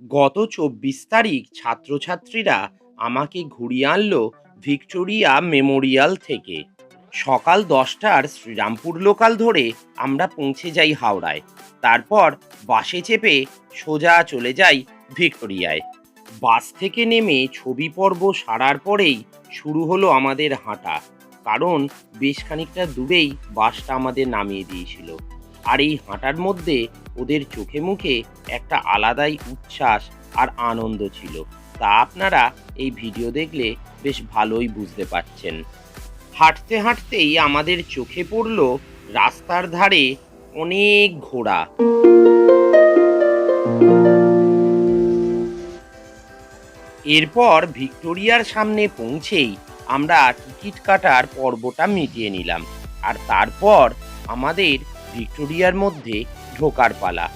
গত ২৪ তারিখ ছাত্রছাত্রীরা আমাকে ঘুরিয়ে আনলো ভিক্টোরিয়া মেমোরিয়াল থেকে। সকাল ১০টার শ্রীরামপুর লোকাল ধরে আমরা পৌঁছে যাই হাওড়ায়। তারপর বাসে চেপে সোজা চলে যাই ভিক্টোরিয়ায়। বাস থেকে নেমে ছবি পর্ব সারার পরেই শুরু হলো আমাদের হাঁটা। কারণ বেশ খানিকটা দূরেই বাসটা আমাদের নামিয়ে দিয়েছিল। আর এই হাঁটার মধ্যে ওদের চোখে মুখে একটা আলাদাই উচ্ছ্বাস আর আনন্দ ছিল। তা আপনারা এই ভিডিও দেখলে বেশ ভালোই বুঝতে পারছেন। হাঁটতে হাঁটতেই আমাদের চোখে পড়ল রাস্তার ধারে অনেক ঘোড়া। এরপর ভিক্টোরিয়ার সামনে পৌঁছেই আমরা টিকিট কাটার পর্বটা মিটিয়ে নিলাম। আর তারপর আমাদের ভিক্টোরিয়ার মধ্যে ঢোকার পালা।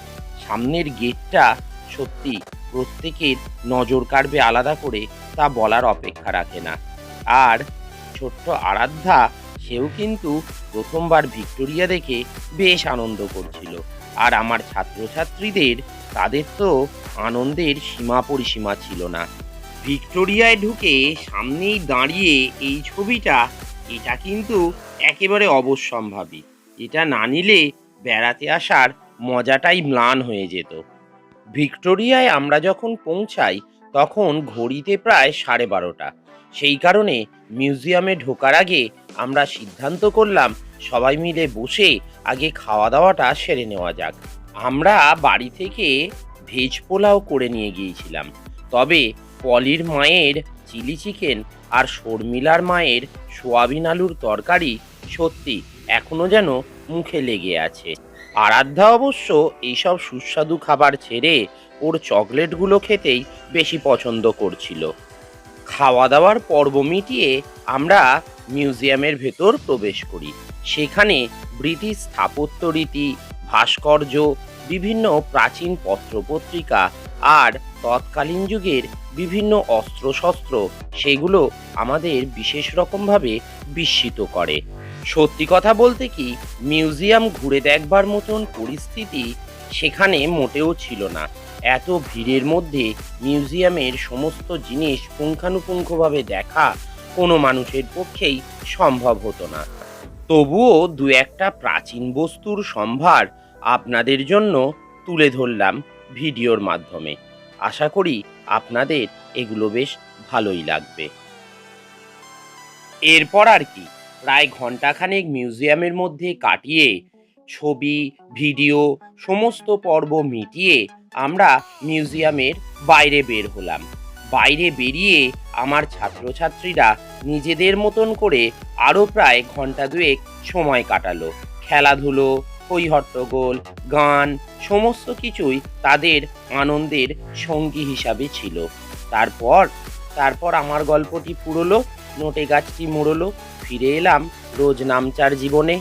সামনের গেটটা সত্যি প্রত্যেকের নজর কাড়বে আলাদা করে, তা বলার অপেক্ষা রাখে না। আর ছোট্ট আরাধ্যা, সেও কিন্তু প্রথমবার ভিক্টোরিয়া দেখে বেশ আনন্দ করছিল। আর আমার ছাত্রছাত্রীদের, তাদের তো আনন্দের সীমা পরিসীমা ছিল না। ভিক্টোরিয়ায় ঢুকে সামনেই দাঁড়িয়ে এই ছবিটা, এটা কিন্তু একেবারে অবশ্যম্ভাবী। এটা না নিলে বেড়াতে আসার মজাটাই ম্লান হয়ে যেত। ভিক্টোরিয়ায় আমরা যখন পৌঁছাই তখন ঘড়িতে প্রায় 12:30। সেই কারণে মিউজিয়ামে ঢোকার আগে আমরা সিদ্ধান্ত করলাম সবাই মিলে বসে আগে খাওয়া দাওয়াটা সেরে নেওয়া যাক। আমরা বাড়ি থেকে ভেজ পোলাও করে নিয়ে গিয়েছিলাম, তবে পলির মায়ের চিলি চিকেন আর শর্মিলার মায়ের সোয়াবিন আলুর তরকারি সত্যি এখনো যেন মুখে লেগে আছে। আরাধ্যা অবশ্য এইসব সুস্বাদু খাবার ছেড়ে ওর চকলেটগুলো খেতেই বেশি পছন্দ করছিল। খাওয়া দাওয়ার পর্ব মিটিয়ে আমরা মিউজিয়ামের ভেতর প্রবেশ করি। সেখানে ব্রিটিশ স্থাপত্য রীতি, ভাস্কর্য, বিভিন্ন প্রাচীন পত্রপত্রিকা আর তৎকালীন যুগের বিভিন্ন অস্ত্রশস্ত্র, সেগুলো আমাদের বিশেষ রকমভাবে বিস্মিত করে। সত্যি কথা বলতে কি, মিউজিয়াম ঘুরে দেখবার মতন পরিস্থিতি সেখানে মোটেও ছিল না। এত ভিড়ের মধ্যে মিউজিয়ামের সমস্ত জিনিস পুঙ্খানুপুঙ্খভাবে দেখা কোনো মানুষের পক্ষেই সম্ভব হতো না। তবুও দু একটা প্রাচীন বস্তুর সম্ভার আপনাদের জন্য তুলে ধরলাম ভিডিওর মাধ্যমে। আশা করি আপনাদের এগুলো বেশ ভালোই লাগবে। এরপর আর কি, প্রায় ঘন্টাখানেক মিউজিয়ামের মধ্যে কাটিয়ে ছবি, ভিডিও সমস্ত পর্ব মিটিয়ে আমরা মিউজিয়ামের বাইরে বের হলাম। বাইরে বেরিয়ে আমার ছাত্রছাত্রীরা নিজেদের মতন করে আরও প্রায় ঘন্টা দুয়েক সময় কাটালো। খেলাধুলো, হই-হট্টগোল, গান সমস্ত কিছুই তাদের আনন্দের সঙ্গী হিসাবে ছিল। তারপর তারপর আমার গল্পটি ফুরোলো, নোটে গাছটি মুড়লো, ফিরে এলাম রোজ নামচার জীবনে।